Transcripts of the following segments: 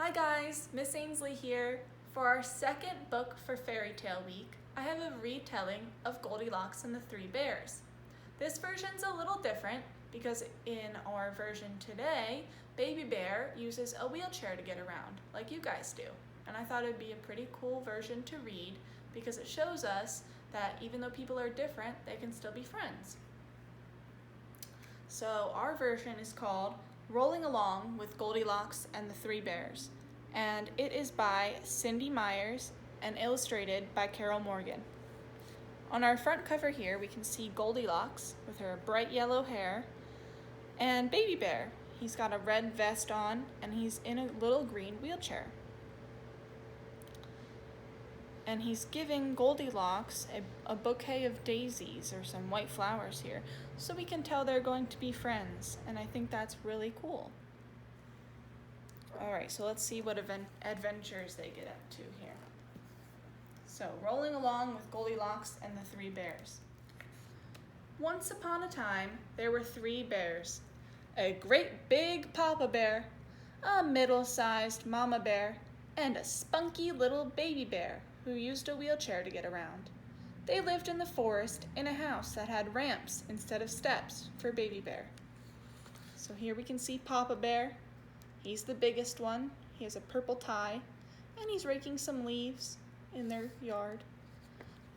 Hi guys, Miss Ainsley here. For our second book for Fairy Tale Week, I have a retelling of Goldilocks and the Three Bears. This version's a little different because in our version today, Baby Bear uses a wheelchair to get around, like you guys do. And I thought it'd be a pretty cool version to read because it shows us that even though people are different, they can still be friends. So our version is called Rolling Along with Goldilocks and the Three Bears, and it is by Cindy Myers and illustrated by Carol Morgan. On our front cover here, we can see Goldilocks with her bright yellow hair and Baby Bear. He's got a red vest on and he's in a little green wheelchair. And he's giving Goldilocks a bouquet of daisies or some white flowers here, so we can tell they're going to be friends, and I think that's really cool. Alright, so let's see what adventures they get up to here. So, rolling along with Goldilocks and the Three Bears. Once upon a time, there were three bears. A great big Papa Bear, a middle-sized Mama Bear, and a spunky little Baby Bear who used a wheelchair to get around. They lived in the forest in a house that had ramps instead of steps for Baby Bear. So here we can see Papa Bear. He's the biggest one. He has a purple tie, and he's raking some leaves in their yard.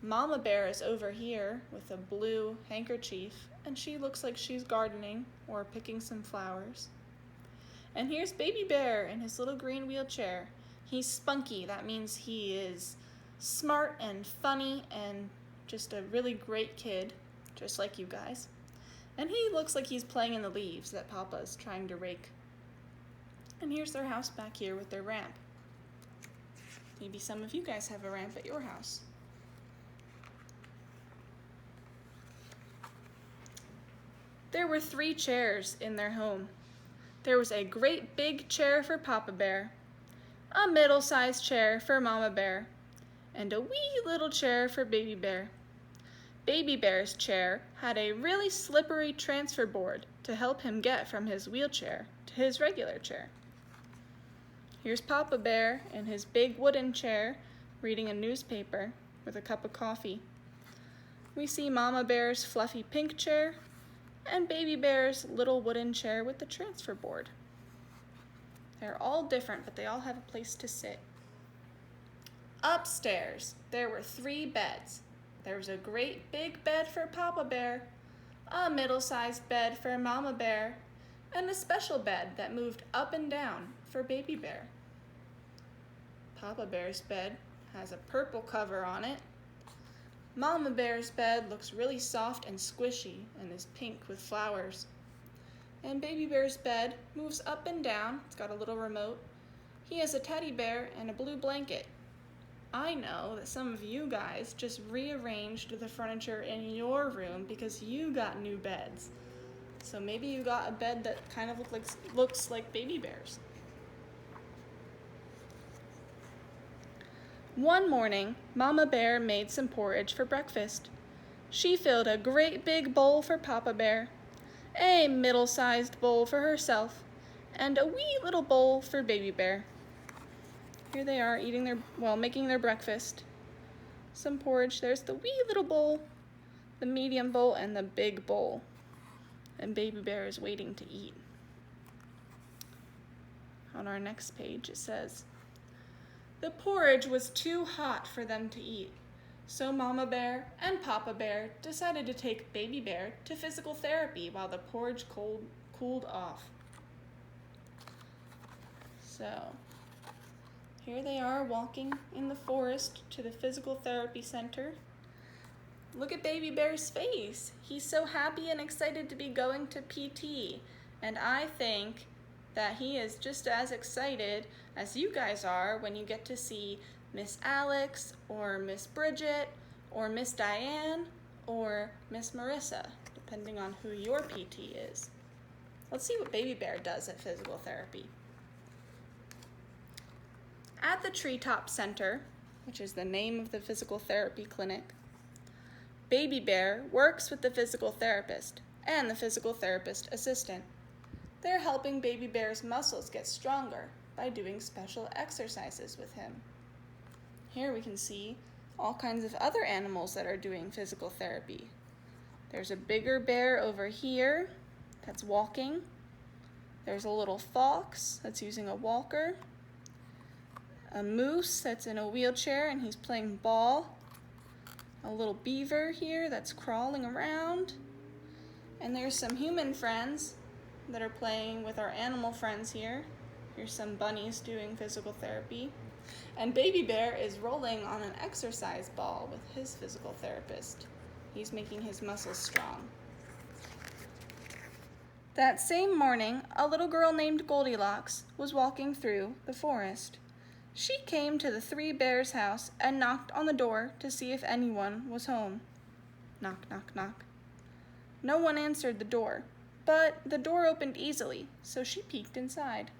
Mama Bear is over here with a blue handkerchief, and she looks like she's gardening or picking some flowers. And here's Baby Bear in his little green wheelchair. He's spunky. That means he is smart and funny and just a really great kid, just like you guys. And he looks like he's playing in the leaves that Papa's trying to rake. And here's their house back here with their ramp. Maybe some of you guys have a ramp at your house. There were three chairs in their home. There was a great big chair for Papa Bear, a middle-sized chair for Mama Bear, and a wee little chair for Baby Bear. Baby Bear's chair had a really slippery transfer board to help him get from his wheelchair to his regular chair. Here's Papa Bear in his big wooden chair reading a newspaper with a cup of coffee. We see Mama Bear's fluffy pink chair and Baby Bear's little wooden chair with the transfer board. They're all different, but they all have a place to sit. Upstairs, there were three beds. There was a great big bed for Papa Bear, a middle-sized bed for Mama Bear, and a special bed that moved up and down for Baby Bear. Papa Bear's bed has a purple cover on it. Mama Bear's bed looks really soft and squishy and is pink with flowers. And Baby Bear's bed moves up and down. It's got a little remote. He has a teddy bear and a blue blanket. I know that some of you guys just rearranged the furniture in your room because you got new beds. So maybe you got a bed that kind of looks like Baby Bear's. One morning, Mama Bear made some porridge for breakfast. She filled a great big bowl for Papa Bear, a middle-sized bowl for herself, and a wee little bowl for Baby Bear. Here they are making their breakfast. Some porridge. There's the wee little bowl, the medium bowl, and the big bowl. And Baby Bear is waiting to eat. On our next page it says, the porridge was too hot for them to eat, so Mama Bear and Papa Bear decided to take Baby Bear to physical therapy while the porridge cooled off. So, here they are walking in the forest to the physical therapy center. Look at Baby Bear's face. He's so happy and excited to be going to PT. And I think that he is just as excited as you guys are when you get to see Miss Alex or Miss Bridget or Miss Diane or Miss Marissa, depending on who your PT is. Let's see what Baby Bear does at physical therapy. At the Treetop Center, which is the name of the physical therapy clinic, Baby Bear works with the physical therapist and the physical therapist assistant. They're helping Baby Bear's muscles get stronger by doing special exercises with him. Here we can see all kinds of other animals that are doing physical therapy. There's a bigger bear over here that's walking. There's a little fox that's using a walker. A moose that's in a wheelchair and he's playing ball. A little beaver here that's crawling around. And there's some human friends that are playing with our animal friends here. Here's some bunnies doing physical therapy. And Baby Bear is rolling on an exercise ball with his physical therapist. He's making his muscles strong. That same morning, a little girl named Goldilocks was walking through the forest. She came to the three bears' house and knocked on the door to see if anyone was home. Knock, knock, knock. No one answered the door, but the door opened easily, so she peeked inside.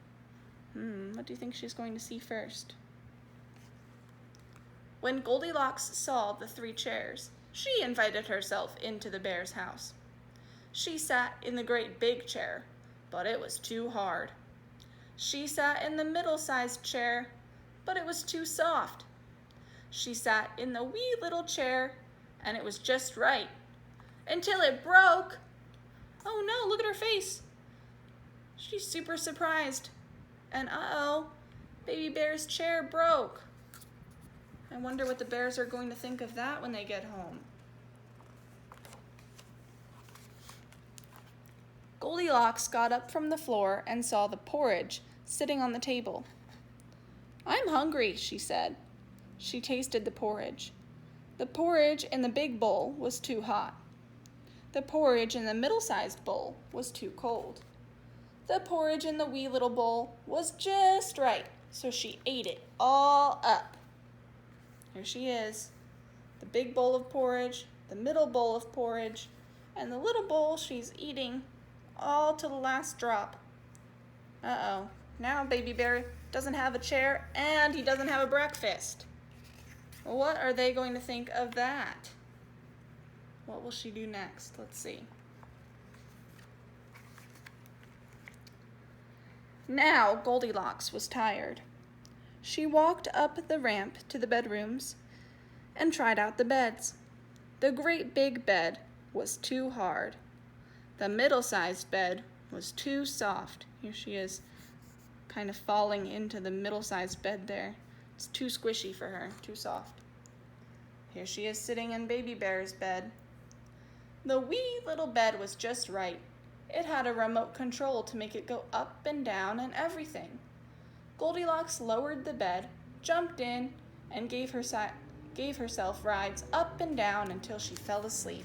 What do you think she's going to see first? When Goldilocks saw the three chairs, she invited herself into the bear's house. She sat in the great big chair, but it was too hard. She sat in the middle-sized chair, but it was too soft. She sat in the wee little chair, and it was just right, until it broke. Oh no, look at her face. She's super surprised. And uh-oh, Baby Bear's chair broke. I wonder what the bears are going to think of that when they get home. Goldilocks got up from the floor and saw the porridge sitting on the table. "I'm hungry," she said. She tasted the porridge. The porridge in the big bowl was too hot. The porridge in the middle-sized bowl was too cold. The porridge in the wee little bowl was just right, so she ate it all up. Here she is, the big bowl of porridge, the middle bowl of porridge, and the little bowl she's eating all to the last drop. Uh-oh, now Baby Bear doesn't have a chair and he doesn't have a breakfast. What are they going to think of that? What will she do next? Let's see. Now Goldilocks was tired. She walked up the ramp to the bedrooms and tried out the beds. The great big bed was too hard. The middle-sized bed was too soft. Here she is, kind of falling into the middle-sized bed there. It's too squishy for her, too soft. Here she is sitting in Baby Bear's bed. The wee little bed was just right. It had a remote control to make it go up and down and everything. Goldilocks lowered the bed, jumped in, and gave herself rides up and down until she fell asleep.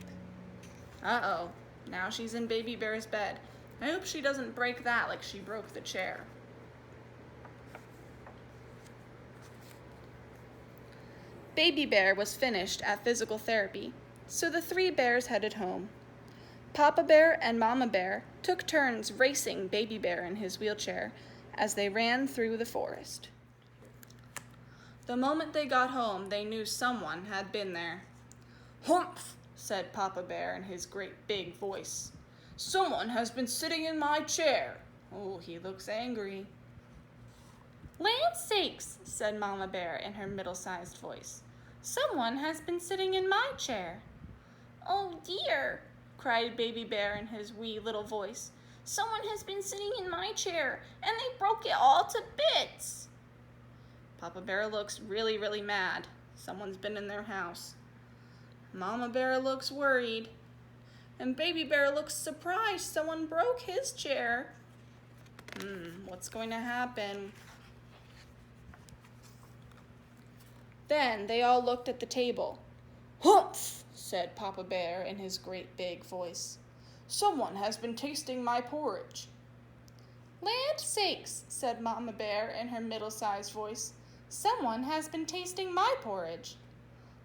Uh-oh, now she's in Baby Bear's bed. I hope she doesn't break that like she broke the chair. Baby Bear was finished at physical therapy, so the three bears headed home. Papa Bear and Mama Bear took turns racing Baby Bear in his wheelchair as they ran through the forest. The moment they got home, they knew someone had been there. "Humph!" said Papa Bear in his great big voice. "Someone has been sitting in my chair." Oh, he looks angry. "Land sakes," said Mama Bear in her middle-sized voice. "Someone has been sitting in my chair." "Oh dear," cried Baby Bear in his wee little voice. "Someone has been sitting in my chair, and they broke it all to bits." Papa Bear looks really, really mad. Someone's been in their house. Mama Bear looks worried. And Baby Bear looks surprised someone broke his chair. What's going to happen? Then they all looked at the table. "Humph!" said Papa Bear in his great big voice. "Someone has been tasting my porridge." "Land sakes," said Mama Bear in her middle-sized voice. "Someone has been tasting my porridge."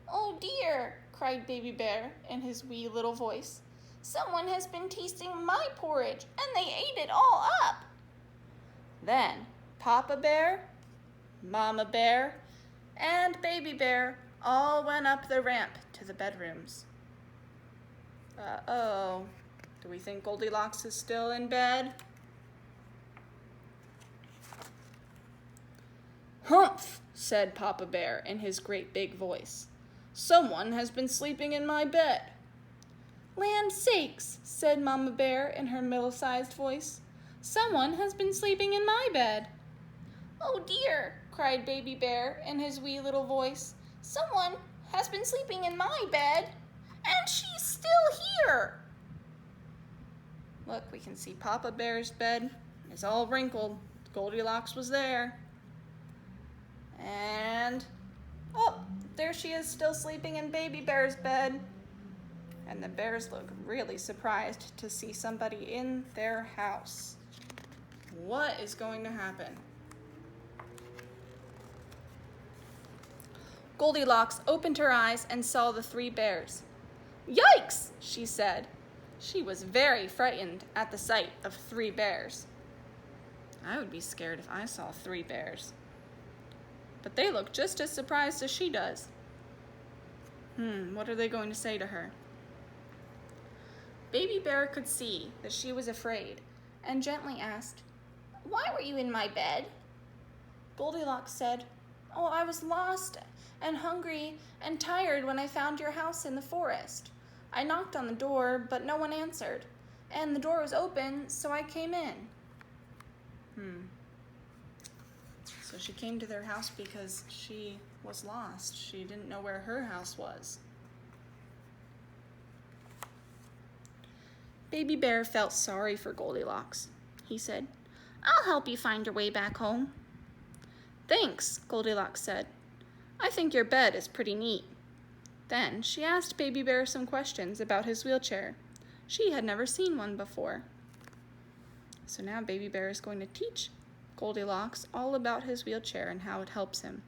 "Oh dear," cried Baby Bear in his wee little voice. "Someone has been tasting my porridge, and they ate it all up." Then Papa Bear, Mama Bear, and Baby Bear all went up the ramp to the bedrooms. Uh-oh. Do we think Goldilocks is still in bed? "Humph," said Papa Bear in his great big voice. "Someone has been sleeping in my bed." "Land sakes," said Mama Bear in her middle-sized voice. "Someone has been sleeping in my bed." "Oh dear," cried Baby Bear in his wee little voice. "Someone has been sleeping in my bed, and she's still here." Look, we can see Papa Bear's bed is all wrinkled. Goldilocks was there. And, oh, there she is still sleeping in Baby Bear's bed. And the bears look really surprised to see somebody in their house. What is going to happen? Goldilocks opened her eyes and saw the three bears. "Yikes!" she said. She was very frightened at the sight of three bears. I would be scared if I saw three bears. But they look just as surprised as she does. What are they going to say to her? Baby Bear could see that she was afraid and gently asked, "Why were you in my bed?" Goldilocks said, "Oh, I was lost and hungry and tired when I found your house in the forest. I knocked on the door, but no one answered, and the door was open, so I came in." So she came to their house because she was lost. She didn't know where her house was. Baby Bear felt sorry for Goldilocks. He said, "I'll help you find your way back home." "Thanks," Goldilocks said. "I think your bed is pretty neat." Then she asked Baby Bear some questions about his wheelchair. She had never seen one before. So now Baby Bear is going to teach Goldilocks all about his wheelchair and how it helps him.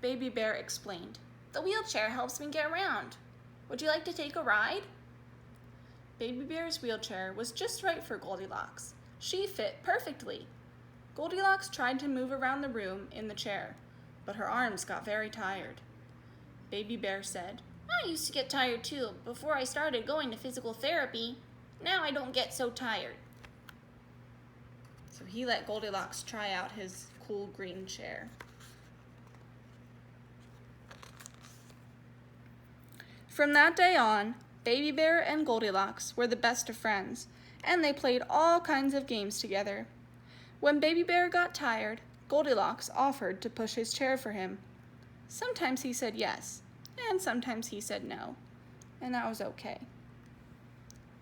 Baby Bear explained, "The wheelchair helps me get around. Would you like to take a ride?" Baby Bear's wheelchair was just right for Goldilocks. She fit perfectly. Goldilocks tried to move around the room in the chair, but her arms got very tired. Baby Bear said, "I used to get tired too before I started going to physical therapy. Now I don't get so tired." So he let Goldilocks try out his cool green chair. From that day on, Baby Bear and Goldilocks were the best of friends, and they played all kinds of games together. When Baby Bear got tired, Goldilocks offered to push his chair for him. Sometimes he said yes, and sometimes he said no, and that was okay.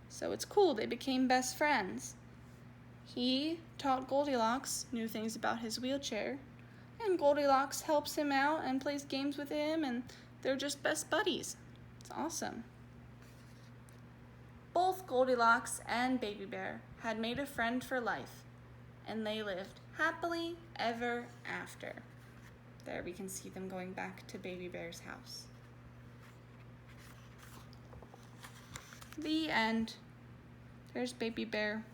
So it's cool they became best friends. He taught Goldilocks new things about his wheelchair, and Goldilocks helps him out and plays games with him, and they're just best buddies. It's awesome. Both Goldilocks and Baby Bear had made a friend for life, and they lived happily ever after. There we can see them going back to Baby Bear's house. The end. There's Baby Bear.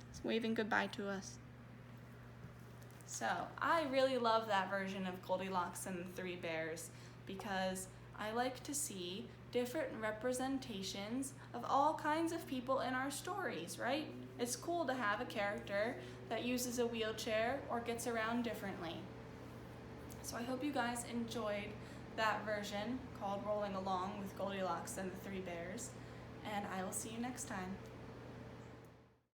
He's waving goodbye to us. So I really love that version of Goldilocks and the Three Bears because I like to see different representations of all kinds of people in our stories, right? It's cool to have a character that uses a wheelchair or gets around differently. So I hope you guys enjoyed that version called Rolling Along with Goldilocks and the Three Bears, and I will see you next time.